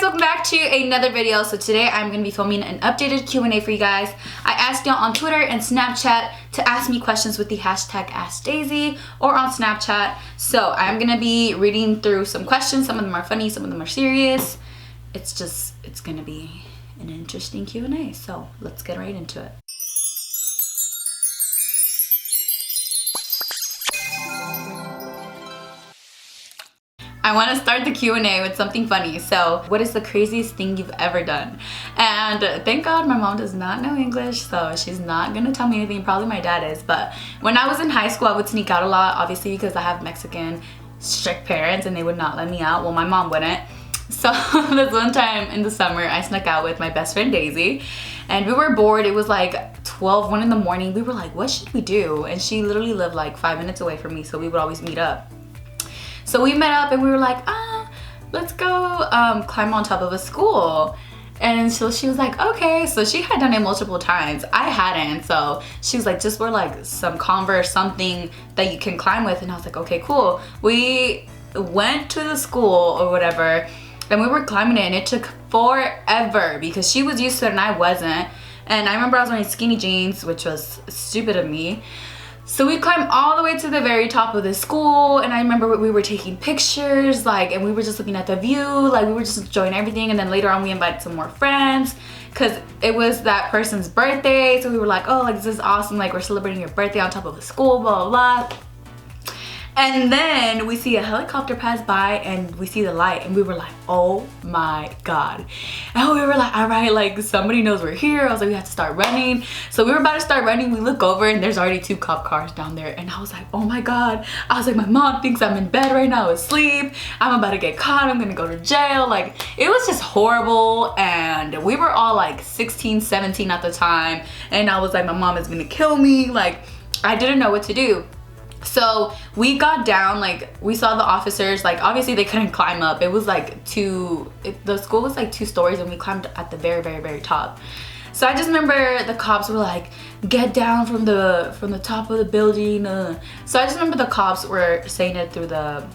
welcome back to another video. So today I'm going to be filming an updated Q&A for you guys. I asked y'all on Twitter and Snapchat to ask me questions with the hashtag AskDaisy or on Snapchat. So I'm going to be reading through some questions. Some of them are funny, some of them are serious. It's going to be an interesting Q&A. So let's get right into it. I want to start the Q&A with something funny. So, what is the craziest thing you've ever done? And thank God my mom does not know English, so she's not going to tell me anything. Probably my dad is. But when I was in high school, I would sneak out a lot, obviously because I have Mexican strict parents and they would not let me out. Well, my mom wouldn't. So this one time in the summer, I snuck out with my best friend Daisy. And we were bored. It was like 1 in the morning. We were like, what should we do? And she literally lived like 5 minutes away from me, so we would always meet up. So we met up and we were like, let's go climb on top of a school. And so she was like, okay. So she had done it multiple times. I hadn't. So she was like, just wear like some Converse, something that you can climb with. And I was like, okay, cool. We went to the school or whatever and we were climbing it and it took forever because she was used to it and I wasn't. And I remember I was wearing skinny jeans, which was stupid of me. So we climbed all the way to the very top of the school, and I remember we were taking pictures, and we were just looking at the view, we were just enjoying everything. And then later on we invited some more friends because it was that person's birthday. So we were like, oh, this is awesome, we're celebrating your birthday on top of the school, blah, blah, blah. And then we see a helicopter pass by and we see the light and we were like, oh my God. And we were like, all right, somebody knows we're here. I was like, we have to start running. So we were about to start running. We look over and there's already 2 cop cars down there. And I was like, oh my God. I was like, my mom thinks I'm in bed right now asleep. I'm about to get caught. I'm gonna go to jail. It was just horrible. And we were all 16, 17 at the time. And I was like, my mom is gonna kill me. I didn't know what to do. So we got down, we saw the officers, obviously they couldn't climb up. It was the school was 2 stories and we climbed at the very, very, very top. So I just remember the cops were like, get down from the top of the building. So I just remember the cops were saying it through the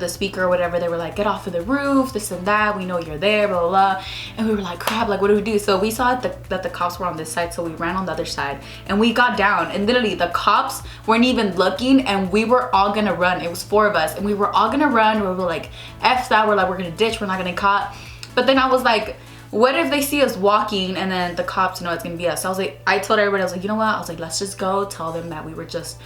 speaker or whatever. They were like, get off of the roof, this and that, we know you're there, blah, blah, blah. And we were like, crap, what do we do? So we saw that the cops were on this side, so we ran on the other side and we got down, and literally the cops weren't even looking and we were all gonna run. It was 4 of us and we were all gonna run. We were like, F that, we're gonna ditch, we're not gonna get caught. But then I was like, what if they see us walking and then the cops know it's gonna be us? So I was like, I told everybody, I was like, you know what? I was like, let's just go tell them that we were just,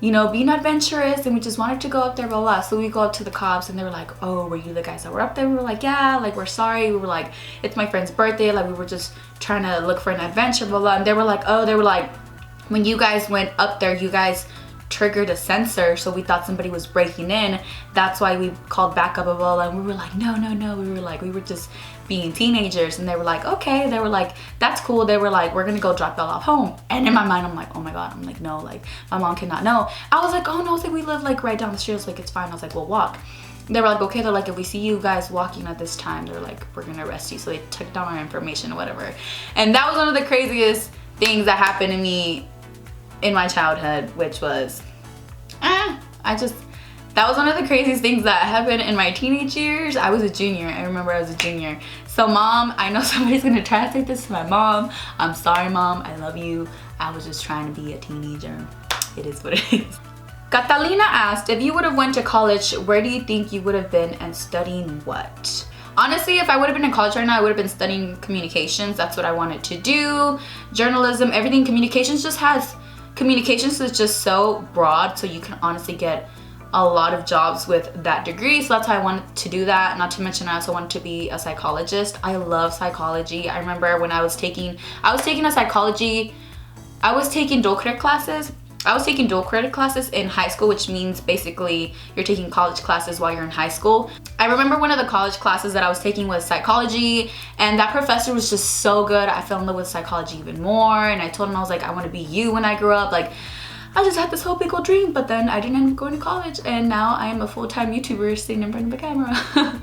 being adventurous and we just wanted to go up there, blah, blah. So we go up to the cops and they were like, oh, were you the guys that were up there? We were like, yeah, we're sorry. We were like, it's my friend's birthday. We were just trying to look for an adventure, blah, blah. And they were like, when you guys went up there, you guys triggered a sensor, so we thought somebody was breaking in. That's why we called backup, blah, blah, blah. And we were like, no. We were just being teenagers. And they were like, okay. They were like, that's cool. They were like, we're gonna go drop y'all off home. And in my mind, I'm like, oh my God. I'm like, no, my mom cannot know. I was like, oh no, we live right down the street. I was like, it's fine. I was like, we'll walk. They were like, okay. They're like, if we see you guys walking at this time, they're like, we're gonna arrest you. So they took down our information or whatever. And that was one of the craziest things that happened to me in my childhood, which was, that was one of the craziest things that happened in my teenage years. I was a junior. I remember I was a junior. So mom, I know somebody's gonna translate this to my mom. I'm sorry, mom. I love you. I was just trying to be a teenager. It is what it is. Catalina asked, if you would have went to college, where do you think you would have been and studying what? Honestly, if I would have been in college right now, I would have been studying communications. That's what I wanted to do. Journalism, everything. Communications is just so broad, so you can honestly get a lot of jobs with that degree. So that's why I wanted to do that. Not to mention I also wanted to be a psychologist. I love psychology. I remember when I was taking dual credit classes. I was taking dual credit classes in high school, which means basically you're taking college classes while you're in high school. I remember one of the college classes that I was taking was psychology, and that professor was just so good. I fell in love with psychology even more, and I told him, I was like, I want to be you when I grow up. I just had this whole big old dream, but then I didn't end up going to college, and now I am a full-time YouTuber sitting in front of a camera.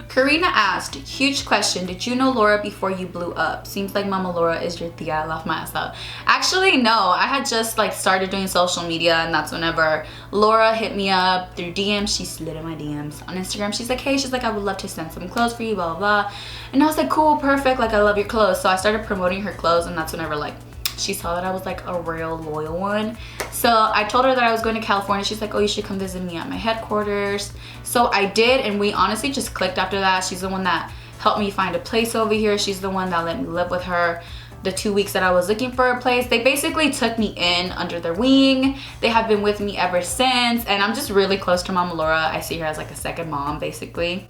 Karina asked, huge question, did you know Laura before you blew up? Seems like Mama Laura is your tia. I laugh my ass out. Actually, no, I had just like started doing social media, and that's whenever Laura hit me up through DMs. She slid in my DMs on Instagram. She's like, hey, she's like, I would love to send some clothes for you, blah, blah, blah. And I was like, cool, perfect, like I love your clothes. So I started promoting her clothes, and that's whenever like she saw that I was like a real loyal one. So I told her that I was going to California. She's like, oh, you should come visit me at my headquarters. So I did, and we honestly just clicked after that. She's the one that helped me find a place over here. She's the one that let me live with her the 2 weeks that I was looking for a place. They basically took me in under their wing. They have been with me ever since, and I'm just really close to Mama Laura. I see her as like a second mom, basically.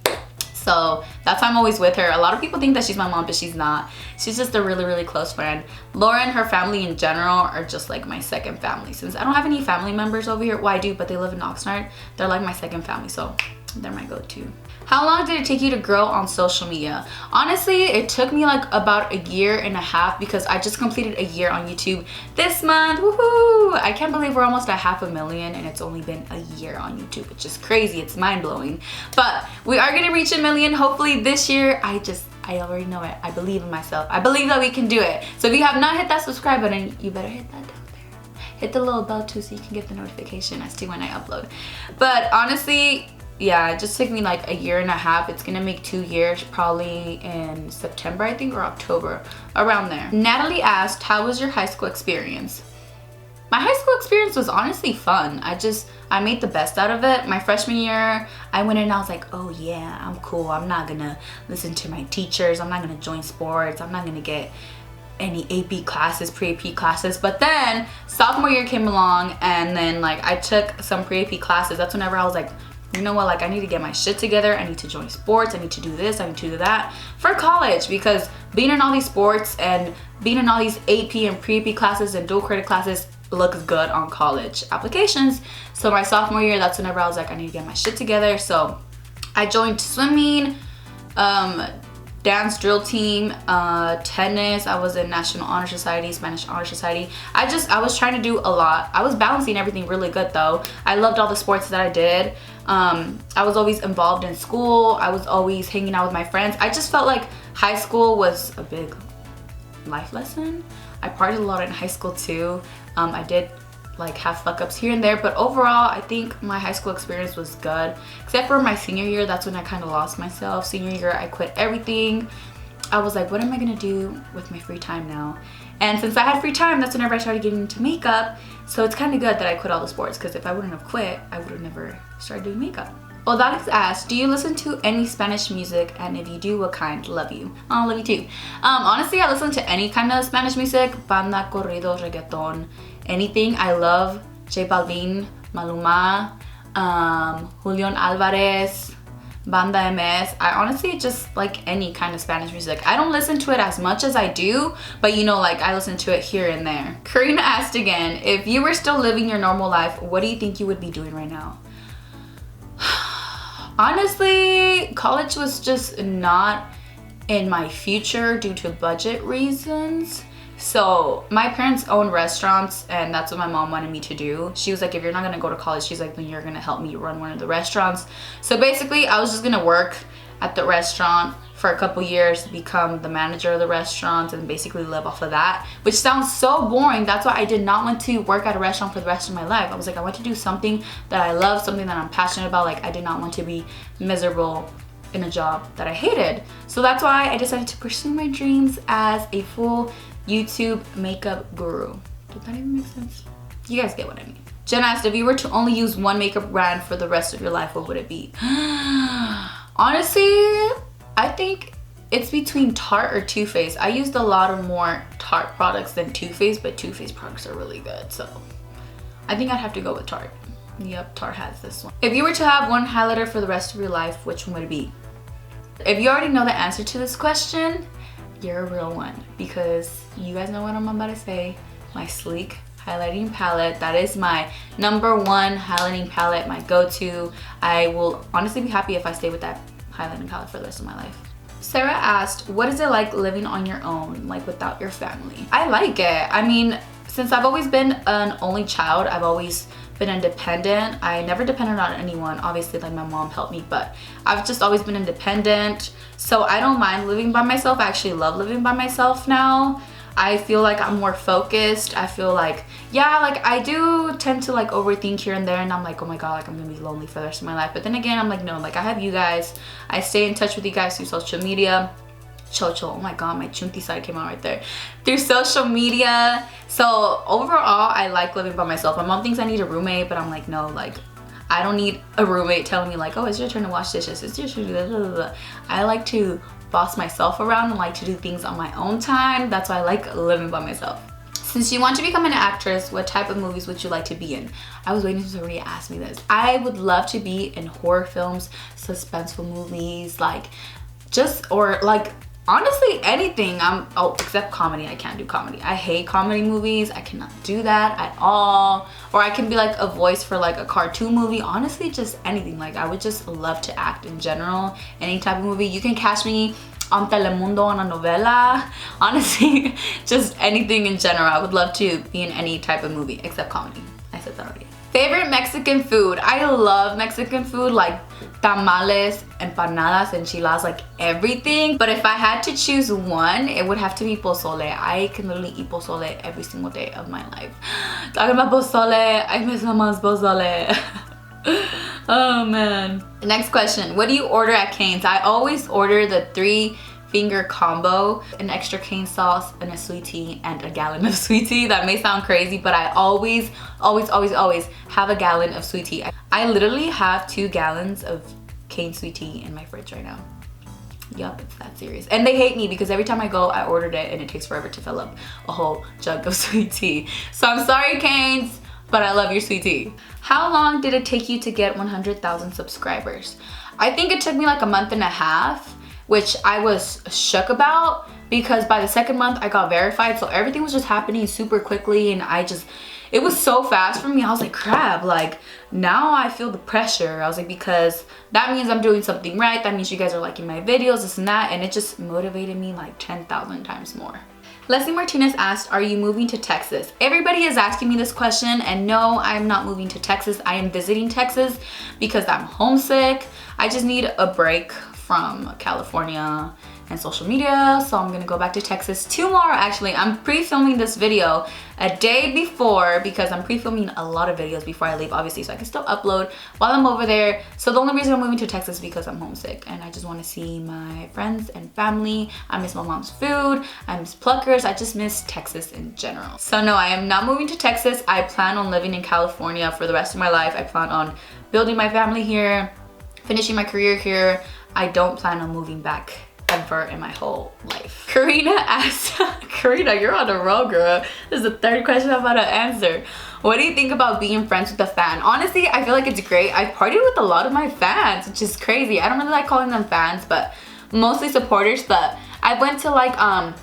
So that's why I'm always with her. A lot of people think that she's my mom, but she's not. She's just a really, really close friend. Laura and her family in general are just like my second family. Since I don't have any family members over here, well, I do, but they live in Oxnard. They're like my second family, so they're my go-to. How long did it take you to grow on social media? Honestly, it took me like about 1.5 years because I just completed a year on YouTube this month. Woohoo! I can't believe we're almost at 500,000 and it's only been a year on YouTube, which is crazy. It's mind-blowing. But we are gonna reach 1 million hopefully this year. I already know it. I believe in myself. I believe that we can do it. So if you have not hit that subscribe button, you better hit that down there. Hit the little bell too so you can get the notification as to when I upload. But honestly, yeah, it just took me like 1.5 years. It's gonna make 2 years probably in September, I think, or October, around there. Natalie asked, how was your high school experience? My high school experience was honestly fun. I made the best out of it. My freshman year, I went in and I was like, oh yeah, I'm cool. I'm not gonna listen to my teachers. I'm not gonna join sports. I'm not gonna get any AP classes, pre-AP classes. But then sophomore year came along, and then like I took some pre-AP classes. That's whenever I was like, you know what, like I need to get my shit together. I need to join sports. I need to do this. I need to do that for college, because being in all these sports and being in all these AP and pre-AP classes and dual credit classes looks good on college applications. So my sophomore year, that's whenever I was like, I need to get my shit together. So I joined swimming, dance drill team, tennis. I was in National Honor Society, Spanish Honor Society. I was trying to do a lot. I was balancing everything really good though. I loved all the sports that I did. I was always involved in school. I was always hanging out with my friends. I just felt like high school was a big life lesson. I partied a lot in high school too. I did like have fuck ups here and there, but overall I think my high school experience was good, except for my senior year. That's when I kind of lost myself. Senior year, I quit everything. I was like, what am I gonna do with my free time now? And since I had free time, that's whenever I started getting into makeup. So it's kind of good that I quit all the sports, because if I wouldn't have quit, I would have never started doing makeup. Well, Alex asked, do you listen to any Spanish music? And if you do, what kind? Love you. Oh, love you too. Honestly, I listen to any kind of Spanish music. Banda, corrido, reggaeton, anything. I love J Balvin, Maluma, Julian Alvarez, Banda MS. I honestly just like any kind of Spanish music. I don't listen to it as much as I do, but you know, like I listen to it here and there. Karina asked again, if you were still living your normal life, what do you think you would be doing right now? Honestly, college was just not in my future due to budget reasons. So my parents own restaurants, and that's what my mom wanted me to do. She was like, if you're not gonna go to college, she's like, then you're gonna help me run one of the restaurants. So basically I was just gonna work at the restaurant for a couple years, become the manager of the restaurant, and basically live off of that, which sounds so boring. That's why I did not want to work at a restaurant for the rest of my life. I was like, I want to do something that I love, something that I'm passionate about. Like I did not want to be miserable in a job that I hated. So that's why I decided to pursue my dreams as a full YouTube makeup guru. Did that even make sense? You guys get what I mean. Jen asked, if you were to only use one makeup brand for the rest of your life, what would it be? Honestly, I think it's between Tarte or Too Faced. I used a lot of more Tarte products than Too Faced, but Too Faced products are really good. So I think I'd have to go with Tarte. Yep, Tarte has this one. If you were to have one highlighter for the rest of your life, which one would it be? If you already know the answer to this question, you're a real one, because you guys know what I'm about to say. My Sleek highlighting palette, that is my #1 highlighting palette, my go-to. I will honestly be happy if I stay with that highlighting palette for the rest of my life. Sarah asked, what is it like living on your own, like without your family? I like it. I mean, Since I've always been an only child, I've always been independent. I never depended on anyone. Obviously, like my mom helped me, but I've just always been independent. So I don't mind living by myself. I actually love living by myself now. I feel like I'm more focused. I feel like, yeah, like I do tend to like overthink here and there, and I'm like, oh my god, like I'm gonna be lonely for the rest of my life. But then again, I'm like, no, like I have you guys. I stay in touch with you guys through social media. Chocho, oh my god, my chunti side came out right there. Through social media. So overall, I like living by myself. My mom thinks I need a roommate, but I'm like, no, like I don't need a roommate telling me like, oh, it's your turn to wash dishes, it's your turn to blah, blah, blah. I like to boss myself around and like to do things on my own time. That's why I like living by myself. Since you want to become an actress, what type of movies would you like to be in? I was waiting for somebody to ask me this. I would love to be in horror films, suspenseful movies, like just, or like honestly anything. Oh, except comedy. I can't do comedy. I hate comedy movies. I cannot do that at all. Or I can be like a voice for like a cartoon movie. Honestly, just anything. Like I would just love to act in general. Any type of movie. You can catch me on Telemundo on a novela. Honestly, just anything in general. I would love to be in any type of movie except comedy. I said that already. Favorite Mexican food. I love Mexican food, like tamales, empanadas, enchiladas, like everything. But if I had to choose one, it would have to be pozole. I can literally eat pozole every single day of my life. Talking about pozole, I miss mama's pozole. Oh man. The next question, what do you order at Cane's? I always order the 3-finger combo, an extra cane sauce and a sweet tea and a gallon of sweet tea. That may sound crazy, but I always have a gallon of sweet tea. I literally have 2 gallons of cane sweet tea in my fridge right now. Yup, it's that serious. And they hate me because every time I go, I ordered it and it takes forever to fill up a whole jug of sweet tea. So I'm sorry, Cane's, but I love your sweet tea. How long did it take you to get 100,000 subscribers? I think it took me like a month and a half, which I was shook about because by the 2nd month I got verified. So everything was just happening super quickly and it was so fast for me. I was like, crap, like now I feel the pressure. I was like, because that means I'm doing something right. That means you guys are liking my videos, this and that. And it just motivated me like 10,000 times more. Leslie Martinez asked, are you moving to Texas? Everybody is asking me this question, and no, I'm not moving to Texas. I am visiting Texas because I'm homesick. I just need a break from California and social media, so I'm gonna go back to Texas tomorrow. Actually, I'm pre-filming this video a day before because I'm pre-filming a lot of videos before I leave, obviously, so I can still upload while I'm over there. So the only reason I'm moving to Texas is because I'm homesick and I just want to see my friends and family. I miss my mom's food, I miss Pluckers, I just miss Texas in general. So no, I am not moving to Texas. I plan on living in California for the rest of my life. I plan on building my family here, finishing my career here. I don't plan on moving back ever in my whole life. Karina asked, Karina, you're on a roll, girl. This is the 3rd question I'm about to answer. What do you think about being friends with a fan? Honestly, I feel like it's great. I've partied with a lot of my fans, which is crazy. I don't really like calling them fans, but mostly supporters. But I went to like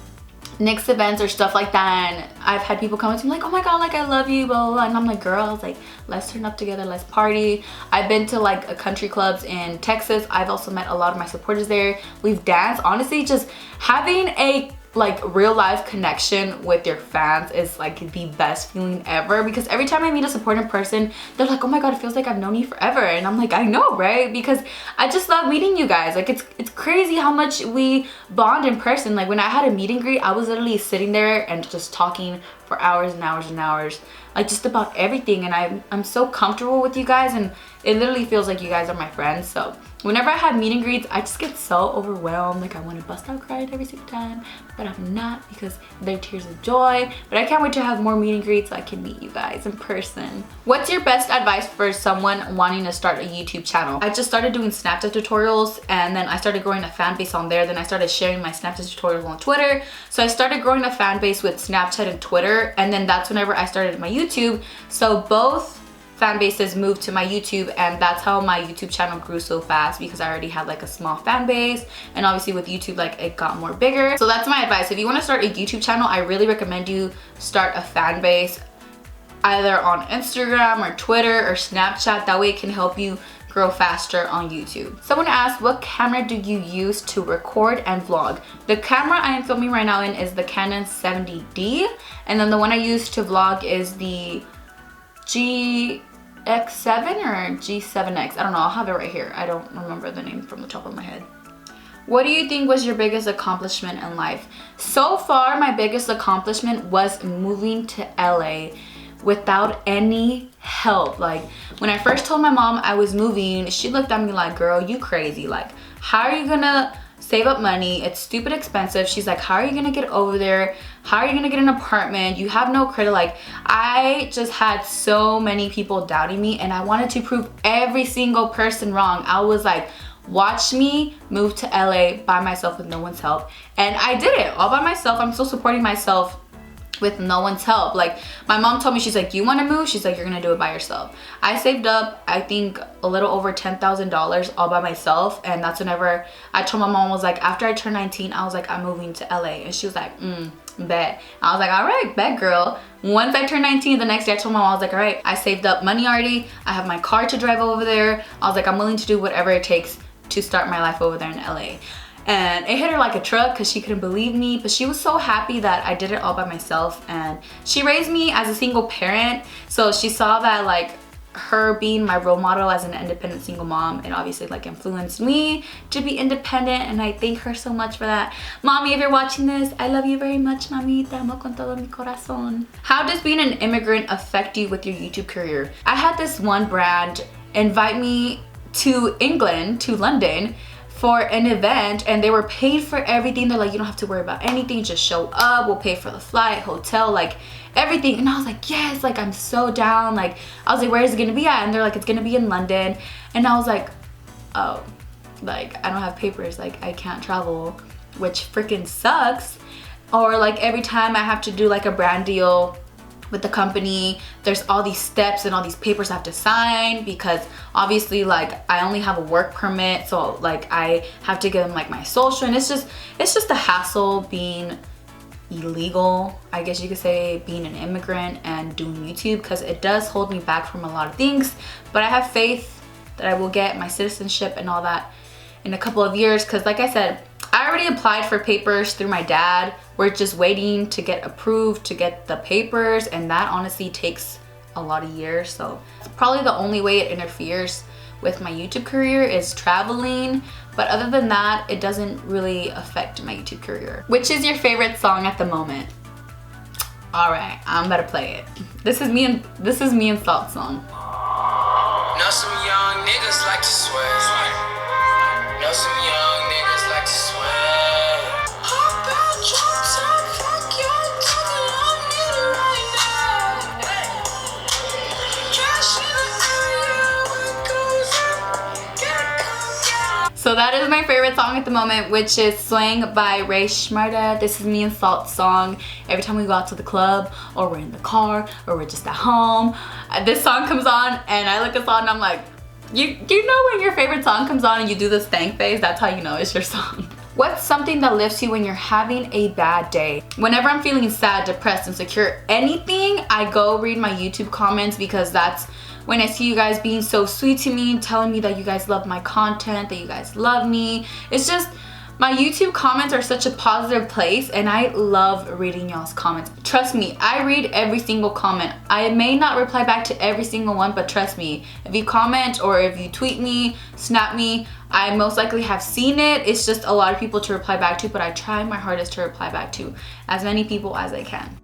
Nick's events or stuff like that, and I've had people come up to me like, oh my god, like I love you, blah, blah, blah. And I'm like, girls, like let's turn up together, let's party. I've been to like country clubs in Texas. I've also met a lot of my supporters there. We've danced. Honestly, just having a like real life connection with your fans is like the best feeling ever, because every time I meet a supportive person, they're like, oh my god, it feels like I've known you forever. And I'm like, I know, right? Because I just love meeting you guys. Like it's crazy how much we bond in person. Like when I had a meet and greet, I was literally sitting there and just talking for hours and hours and hours, like just about everything. And I'm so comfortable with you guys, and it literally feels like you guys are my friends. So whenever I have meet and greets, I just get so overwhelmed. Like I want to bust out crying every single time, but I'm not because they're tears of joy. But I can't wait to have more meet and greets so I can meet you guys in person. What's your best advice for someone wanting to start a YouTube channel? I just started doing Snapchat tutorials, and then I started growing a fan base on there. Then I started sharing my Snapchat tutorials on Twitter. So I started growing a fan base with Snapchat and Twitter, and then that's whenever I started my YouTube. So both fan bases moved to my YouTube, and that's how my YouTube channel grew so fast, because I already had like a small fan base, and obviously with YouTube like it got more bigger. So that's my advice. If you want to start a YouTube channel, I really recommend you start a fan base either on Instagram or Twitter or Snapchat. That way it can help you grow faster on YouTube. Someone asked, what camera do you use to record and vlog? The camera I am filming right now in is the Canon 70D, and then the one I use to vlog is the GX7 or G7X. I don't know, I'll have it right here. I don't remember the name from the top of my head. What do you think was your biggest accomplishment in life? So far, my biggest accomplishment was moving to LA without any help. Like, when I first told my mom I was moving, she looked at me like, girl, you crazy. Like, how are you gonna save up money? It's stupid expensive. She's like, how are you gonna get over there? How are you gonna get an apartment? You have no credit. Like, I just had so many people doubting me, and I wanted to prove every single person wrong. I was like, watch me move to LA by myself with no one's help. And I did it all by myself. I'm still supporting myself with no one's help. Like, my mom told me, she's like, you want to move? She's like, you're gonna do it by yourself. I saved up, I think, a little over $10,000 all by myself. And that's whenever I told my mom, was like, after I turned 19, I was like, I'm moving to LA. And she was like, bet. I was like, all right, bet, girl. Once I turned 19, the next day I told my mom, I was like, all right, I saved up money already. I have my car to drive over there. I was like, I'm willing to do whatever it takes to start my life over there in LA. And it hit her like a truck because she couldn't believe me, but she was so happy that I did it all by myself. And she raised me as a single parent, so she saw that, like, her being my role model as an independent single mom, it obviously like influenced me to be independent, and I thank her so much for that. Mommy, if you're watching this, I love you very much, mami. Te amo con todo mi corazón. How does being an immigrant affect you with your YouTube career? I had this one brand invite me to England, to London, for an event, and they were paid for everything. They're like, you don't have to worry about anything, just show up, we'll pay for the flight, hotel, like everything. And I was like, yes, like I'm so down. Like, I was like, where is it gonna be at? And they're like, it's gonna be in London. And I was like, oh, like I don't have papers, like I can't travel, which freaking sucks. Or like every time I have to do like a brand deal with the company, there's all these steps and all these papers I have to sign, because obviously like I only have a work permit, so like I have to give them like my social, and it's just a hassle being illegal, I guess you could say, being an immigrant and doing YouTube, because it does hold me back from a lot of things. But I have faith that I will get my citizenship and all that in a couple of years, because like I said, I already applied for papers through my dad. We're just waiting to get approved to get the papers, and that honestly takes a lot of years. So it's probably the only way it interferes with my YouTube career is traveling. But other than that, it doesn't really affect my YouTube career. Which is your favorite song at the moment? All right, I'm about to play it. This is me and Salt's song. Know some young niggas like to swear. Know some young niggas like to swear. Hop out, drop top, fuck your nigga, I need it right now. Cash in the area, what goes up, get come down. So that is my favorite song at the moment, which is Swing by Ray Schmarda. This is me and Salt's song. Every time we go out to the club, or we're in the car, or we're just at home, this song comes on, and I look at Salt and I'm like, you know when your favorite song comes on and you do this thank face, that's how you know it's your song. What's something that lifts you when you're having a bad day? Whenever I'm feeling sad, depressed, insecure, anything, I go read my YouTube comments, because that's when I see you guys being so sweet to me, telling me that you guys love my content, that you guys love me. It's just, my YouTube comments are such a positive place, and I love reading y'all's comments. Trust me, I read every single comment. I may not reply back to every single one, but trust me, if you comment or if you tweet me, snap me, I most likely have seen it. It's just a lot of people to reply back to, but I try my hardest to reply back to as many people as I can.